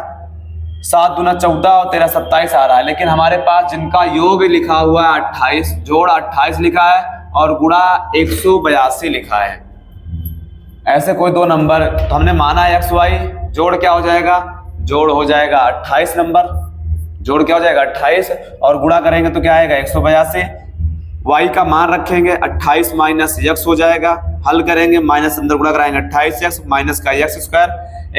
7 दूना 14 और 13 27 आ रहा है। लेकिन हमारे पास जिनका योग लिखा हुआ है 28, जोड़ 28 लिखा है और गुणा 182 लिखा है। ऐसे कोई दो नंबर तो हमने माना है एक्स वाई, जोड़ क्या हो जाएगा, जोड़ हो जाएगा 28 नंबर, जोड़ क्या हो जाएगा 28 और गुणा करेंगे तो क्या आएगा 182। y का मान रखेंगे 28 माइनस x हो जाएगा, हल करेंगे माइनस अंदर गुणा कराएंगे 28x माइनस का x स्क्वायर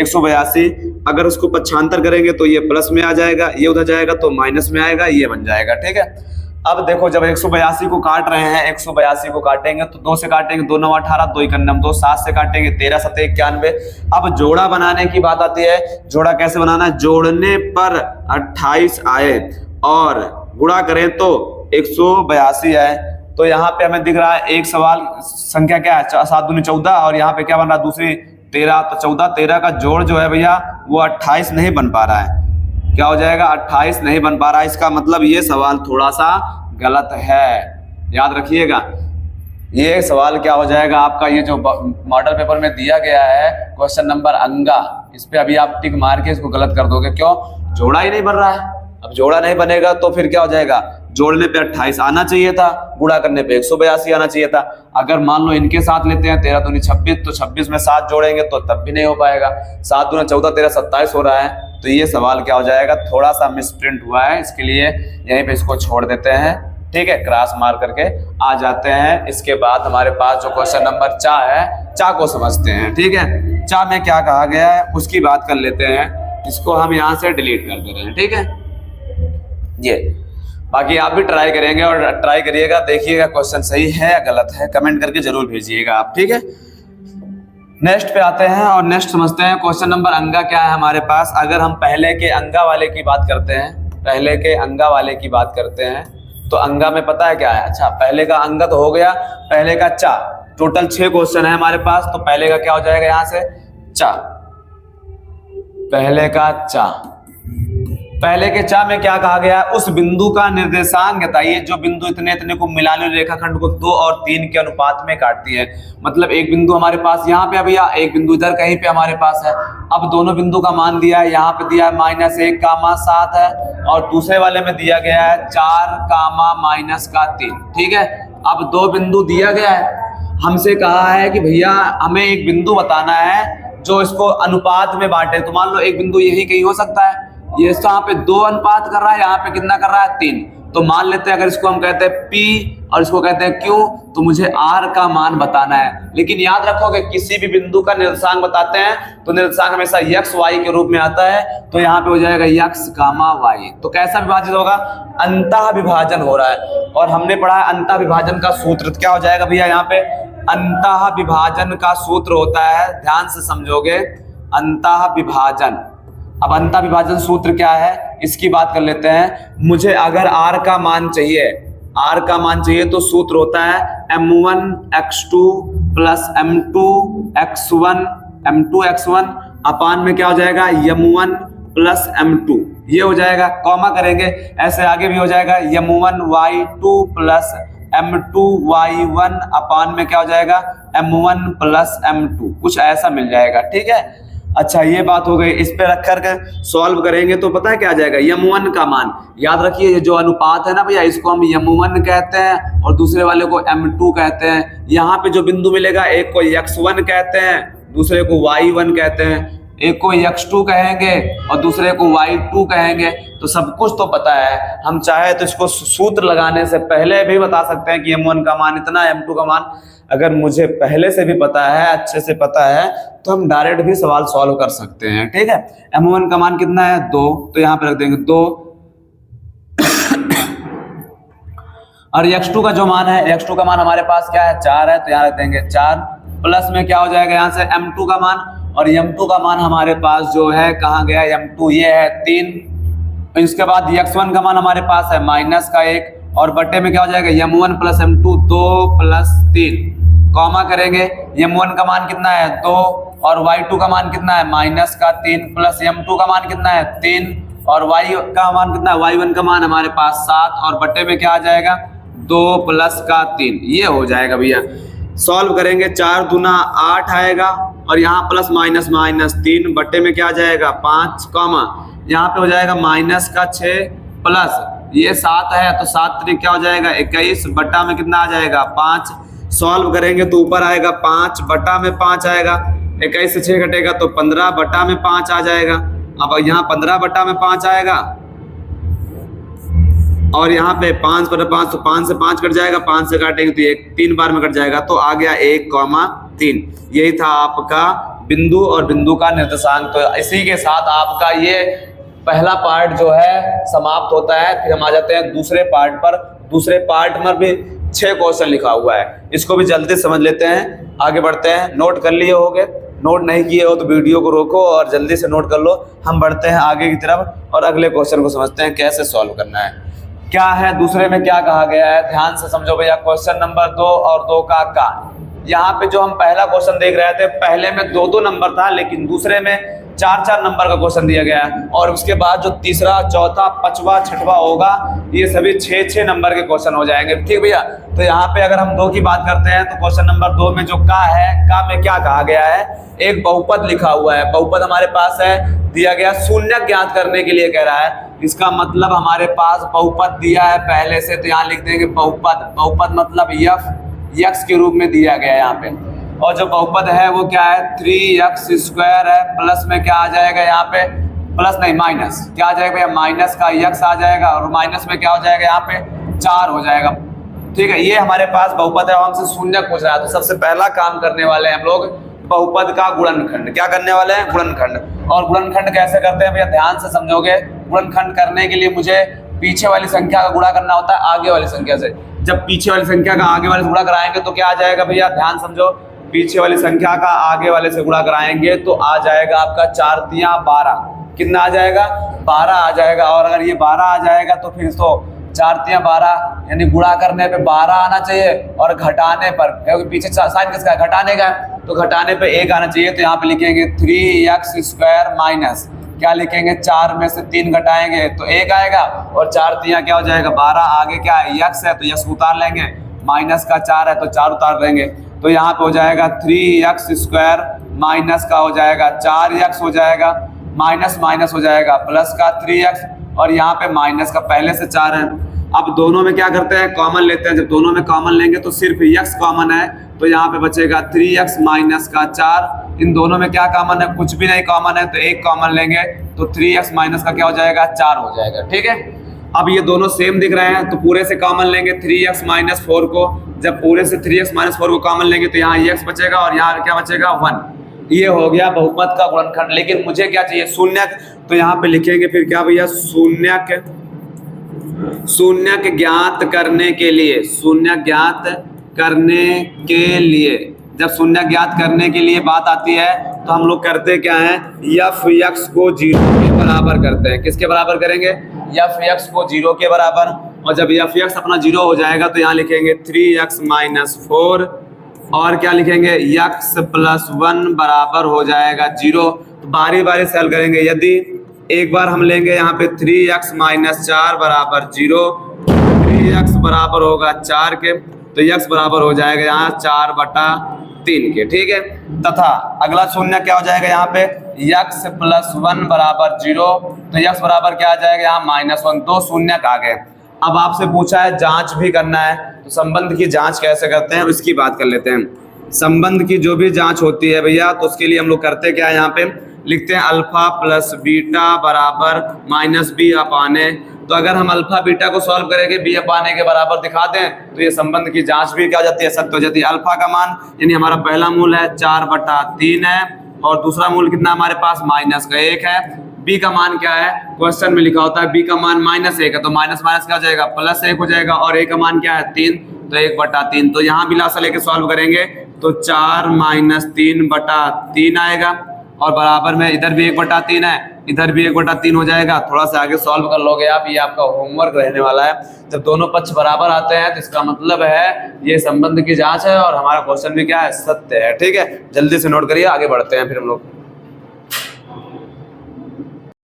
182। अगर उसको पक्षांतर करेंगे तो ये प्लस में आ जाएगा, ये उधर जाएगा तो माइनस में आएगा, ये बन जाएगा। ठीक है। अब देखो जब 182 को काट रहे हैं, 182 को काटेंगे तो 2 से काटेंगे, 2 9 18, 2 इकन्नम 2, 7 से काटेंगे 13 7 91। अब जोड़ा बनाने की बात आती है। जोड़ा कैसे बनाना है, जोड़ने पर 28 आए और गुणा करें तो 182 आए। तो यहाँ पे हमें दिख रहा है एक सवाल संख्या क्या है, 7 दूनी 14 और यहाँ पे क्या बन रहा है दूसरी 13। तो 14 13 का जोड़ जो है भैया वो 28 नहीं बन पा रहा है। क्या हो जाएगा, 28 नहीं बन पा रहा है। इसका मतलब ये सवाल थोड़ा सा गलत है, याद रखिएगा। ये सवाल क्या हो जाएगा आपका, ये जो मॉडल पेपर में दिया गया है क्वेश्चन नंबर अंगा, इस पे अभी आप टिक मार के इसको गलत कर दोगे। क्यों, जोड़ा ही नहीं बन रहा है। अब जोड़ा नहीं बनेगा तो फिर क्या हो जाएगा, जोड़ने पे 28 आना चाहिए था, गुणा करने पे 182 आना चाहिए था। अगर मान लो इनके साथ लेते हैं 13 दूनी 26, तो 26 में 7 जोड़ेंगे तो तब भी नहीं हो पाएगा। 7 दूना 14 13 27 हो रहा है। तो ये सवाल क्या हो जाएगा, थोड़ा सा मिसप्रिंट हुआ है, इसके लिए यहीं पे इसको छोड़ देते हैं। ठीक है, क्रॉस मार करके आ जाते हैं। इसके बाद हमारे पास जो क्वेश्चन नंबर 4 है, चा को समझते हैं। ठीक है, चा में क्या कहा गया है उसकी बात कर लेते हैं। इसको हम यहाँ से डिलीट कर दे रहे हैं। ठीक है, ये बाकी आप भी ट्राई करेंगे और ट्राई करिएगा, देखिएगा क्वेश्चन सही है या गलत है, कमेंट करके जरूर भेजिएगा आप। ठीक है, नेक्स्ट पे आते हैं और नेक्स्ट समझते हैं क्वेश्चन नंबर अंगा क्या है हमारे पास। अगर हम पहले के अंगा वाले की बात करते हैं, पहले के अंगा वाले की बात करते हैं तो अंगा में पता है क्या है। अच्छा, पहले का अंगा तो हो गया, पहले का चा। टोटल 6 क्वेश्चन है हमारे पास। तो पहले का क्या हो जाएगा, यहाँ से चा, पहले का चा। पहले के चा में क्या कहा गया, उस बिंदु का निर्देशांक बताइए जो बिंदु इतने इतने को मिलाने वाले रेखाखंड को 2 और 3 के अनुपात में काटती है। मतलब एक बिंदु हमारे पास यहाँ पे अभी, एक बिंदु इधर कहीं पे हमारे पास है। अब दोनों बिंदु का मान दिया है, यहाँ पे दिया है -1 कामा 7 है और दूसरे वाले में दिया गया है 4 कामा -3। ठीक है, अब 2 बिंदु दिया गया है, हमसे कहा है कि भैया हमें एक बिंदु बताना है जो इसको अनुपात में बांटे। तो मान लो एक बिंदु यही कहीं हो सकता है, ये यहाँ पे 2 अनुपात कर रहा है, यहाँ पे कितना कर रहा है 3। तो मान लेते हैं अगर इसको हम कहते हैं P और इसको कहते हैं Q, तो मुझे R का मान बताना है। लेकिन याद रखोगे किसी भी बिंदु का निर्देशांक बताते हैं तो निर्देशांक हमेशा x y के रूप में आता है। तो यहाँ पे हो जाएगा x, y। तो कैसा विभाजित होगा, अंतः विभाजन हो रहा है। और हमने पढ़ा है अंतः विभाजन का सूत्र क्या हो जाएगा भैया, यहाँ पे अंतः विभाजन का सूत्र होता है, ध्यान से समझोगे, अंतः विभाजन। अब अंतः विभाजन सूत्र क्या है इसकी बात कर लेते हैं। मुझे अगर r का मान चाहिए, r का मान चाहिए तो सूत्र होता है m1x2 प्लस m2x1 अपान में क्या हो जाएगा m1 प्लस m2, ये हो जाएगा। कॉमा करेंगे, ऐसे आगे भी हो जाएगा m1y2 प्लस m2y1 अपान में क्या हो जाएगा m1 प्लस m2, कुछ ऐसा मिल जाएगा। ठीक है, अच्छा ये बात हो गई। इस पे रख कर के सॉल्व करेंगे तो पता है क्या आ जाएगा, m1 का मान। याद रखिए ये जो अनुपात है ना भैया, इसको हम m1 कहते हैं और दूसरे वाले को m2 कहते हैं। यहाँ पे जो बिंदु मिलेगा एक को x1 कहते हैं, दूसरे को y1 कहते हैं। एक को x2 कहेंगे और दूसरे को y2 कहेंगे। तो सब कुछ तो पता है, हम चाहे तो इसको सूत्र लगाने से पहले भी बता सकते हैं कि m1 का मान इतना, m2 का मान अगर मुझे पहले से भी पता है, अच्छे से पता है, तो हम डायरेक्ट भी सवाल सॉल्व कर सकते हैं। ठीक है, m1 का मान कितना है 2, तो यहाँ पे रख देंगे 2 और x2 का जो मान है, x2 का मान हमारे पास क्या है 4 है, तो यहाँ रख देंगे 4 प्लस में क्या हो जाएगा यहाँ से m2 का मान, और m2 का मान हमारे पास जो है कहाँ गया m2, ये है 3। इसके बाद x1 का मान हमारे पास है माइनस का 1 और बट्टे में क्या हो जाएगा m1 plus m2 2 plus 3, comma करेंगे m1 का मान कितना है 2 और y2 का मान कितना है माइनस का 3 प्लस m2 का मान कितना है 3 और y का मान कितना है y1 का मान हमारे पास 7 और बट्टे में क्या आ जाएगा 2 प्लस का 3। ये हो जाएगा भैया, सॉल्व करेंगे 4 दूना 8 आएगा और यहाँ प्लस माइनस माइनस 3 बट्टे में क्या आ जाएगा 5, कॉमा यहाँ पे हो जाएगा माइनस का 6 प्लस ये 7 है तो 7 3 क्या हो जाएगा 21 बट्टा में कितना आ जाएगा 5। सॉल्व करेंगे तो ऊपर आएगा 5 बट्टा में 5 आएगा, 21 से 6 घटेगा तो 15 बट्टा में 5 आ जाएगा। अब यहाँ 15 बट्टा में 5 आएगा और यहाँ पे 5 पर 5 तो 5 से 5 कट जाएगा, 5 से काटेंगे तो ये 3 बार में कट जाएगा, तो आ गया 1,3। यही था आपका बिंदु और बिंदु का निर्देशांक। तो इसी के साथ आपका ये पहला पार्ट जो है समाप्त होता है। फिर हम आ जाते हैं दूसरे पार्ट पर। दूसरे पार्ट में भी 6 क्वेश्चन लिखा हुआ है, इसको भी जल्दी समझ लेते हैं, आगे बढ़ते हैं। नोट कर लिए होगे, नोट नहीं किए हो तो वीडियो को रोको और जल्दी से नोट कर लो। हम बढ़ते हैं आगे की तरफ और अगले क्वेश्चन को समझते हैं कैसे सॉल्व करना है। क्या है दूसरे में क्या कहा गया है, ध्यान से समझो भैया। क्वेश्चन नंबर 2 और 2 का यहाँ पे जो हम पहला क्वेश्चन देख रहे थे, पहले में 2-2 नंबर था, लेकिन दूसरे में 4-4 नंबर का क्वेश्चन दिया गया है और उसके बाद जो तीसरा, चौथा, पांचवा, छठवा होगा ये सभी 6-6 नंबर के क्वेश्चन हो जाएंगे। ठीक भैया, तो यहाँ पे अगर हम 2 की बात करते हैं तो क्वेश्चन नंबर 2 में जो का है, का में क्या कहा गया है, एक बहुपद लिखा हुआ है। बहुपद हमारे पास है, दिया गया शून्य ज्ञात करने के लिए कह रहा है। इसका मतलब हमारे पास बहुपद दिया है पहले से, तो यहाँ लिख देंगे बहुपद। बहुपद मतलब यक्स के रूप में दिया गया है यहाँ पे, और जो बहुपद है वो क्या है 3x² है, प्लस में क्या आ जाएगा यहाँ पे, प्लस नहीं माइनस, क्या आ जाएगा भैया माइनस का x आ जाएगा और माइनस में क्या हो जाएगा यहाँ पे 4 हो जाएगा। ठीक है, ये हमारे पास बहुपद है और हमसे शून्य पूछ रहा है। तो सबसे पहला काम करने वाले हैं हम लोग बहुपद का गुणनखंड। क्या करने वाले हैं, गुणनखंड। और गुणनखंड कैसे करते हैं भैया, ध्यान से समझोगे। गुणनखंड करने के लिए मुझे पीछे वाली संख्या का गुणा करना होता है आगे वाली संख्या से। जब पीछे वाली संख्या का आगे वाले से गुणा कराएंगे तो क्या आ जाएगा भैया, ध्यान समझो। पीछे वाली संख्या का आगे वाले से गुणा कराएंगे तो आ जाएगा आपका 4 तिया 12। कितना आ जाएगा, 12 आ जाएगा। और अगर ये 12 आ जाएगा तो फिर तो 4 तिया 12 यानी गुणा करने पे 12 आना चाहिए और घटाने पर, क्योंकि पीछे साइन किसका है, घटाने का है, तो घटाने पे 1 आना चाहिए। तो यहाँ पे लिखेंगे 3x² माइनस क्या लिखेंगे, 4 में से 3 घटाएंगे तो 1 आएगा और 4 तिया क्या हो जाएगा 12। आगे क्या है x है तो x उतार लेंगे, माइनस का 4 है तो 4 उतार लेंगे, तो यहाँ पे हो जाएगा 3x² माइनस का हो जाएगा 4x हो जाएगा, माइनस माइनस हो जाएगा प्लस का 3x और यहाँ पे माइनस का पहले से 4 है। अब दोनों में क्या करते हैं, कॉमन लेते हैं। जब दोनों में कॉमन लेंगे तो सिर्फ x कॉमन है, तो यहाँ पे बचेगा 3x माइनस का 4। इन दोनों में क्या कॉमन है, कुछ भी नहीं कॉमन है, तो 1 कॉमन लेंगे तो 3x माइनस का क्या हो जाएगा 4 हो जाएगा। ठीक है, अब ये दोनों सेम दिख रहे हैं तो पूरे से कॉमन लेंगे 3x माइनस 4 को। जब पूरे से 3x माइनस 4 को कॉमन लेंगे तो यहाँ x बचेगा और यहाँ क्या बचेगा 1। ये हो गया बहुपद का गुणनखंड। लेकिन मुझे क्या चाहिए, शून्य। तो यहाँ पे लिखेंगे फिर क्या भैया, शून्य ज्ञात करने के लिए, शून्य ज्ञात करने के लिए, जब शून्य ज्ञात करने के लिए बात आती है तो हम लोग करते क्या है, f(x) को 0 के बराबर करते हैं। किसके बराबर करेंगे, f(x) को 0 के बराबर। और जब f(x) अपना 0 हो जाएगा तो यहाँ लिखेंगे 3x माइनस 4 और क्या लिखेंगे x प्लस 1 बराबर हो जाएगा 0। तो बारी बारी से हल करेंगे। यदि एक बार हम लेंगे यहाँ पे 3x माइनस 4 बराबर 0, 3x बराबर होगा 4 के, तो x बराबर हो जाएगा यहाँ 4/3 के। ठीक है, तथा अगला शून्य क्या हो जाएगा यहाँ पे, x प्लस 1 बराबर 0, तो x बराबर क्या आ जाएगा यहाँ -1। 2 शून्य आ गए। अब आपसे पूछा है जांच भी करना है, तो संबंध की जांच कैसे करते हैं उसकी बात कर लेते हैं। संबंध की जो भी जांच होती है भैया, तो उसके लिए हम लोग करते क्या है, यहाँ पे लिखते हैं अल्फा प्लस बीटा बराबर माइनस बी अपान ए। तो अगर हम अल्फा बीटा को सॉल्व करेंगे बी अपान ए के बराबर दिखा दें तो ये संबंध की जांच भी क्या हो जाती है, सत्य हो जाती है। अल्फा का मान यानी हमारा पहला मूल है 4/3 है और दूसरा मूल कितना हमारे पास -1 है। बी का मान क्या है, क्वेश्चन में लिखा होता है बी का मान -1 है तो माइनस माइनस क्या हो जाएगा, +1 हो जाएगा। और ए का मान क्या है 3 तो 1/3। तो यहाँ भी लासा लेके सॉल्व करेंगे तो 4 - 3/3 आएगा और बराबर में इधर भी 1/3 है, इधर भी 1/3 हो जाएगा। थोड़ा सा आगे सॉल्व कर लोगे आप, ये आपका होमवर्क रहने वाला है। जब दोनों पक्ष बराबर आते हैं तो इसका मतलब है ये संबंध की जांच है और हमारा क्वेश्चन भी क्या है, सत्य है। ठीक है, जल्दी से नोट करिए, आगे बढ़ते हैं फिर हम लोग।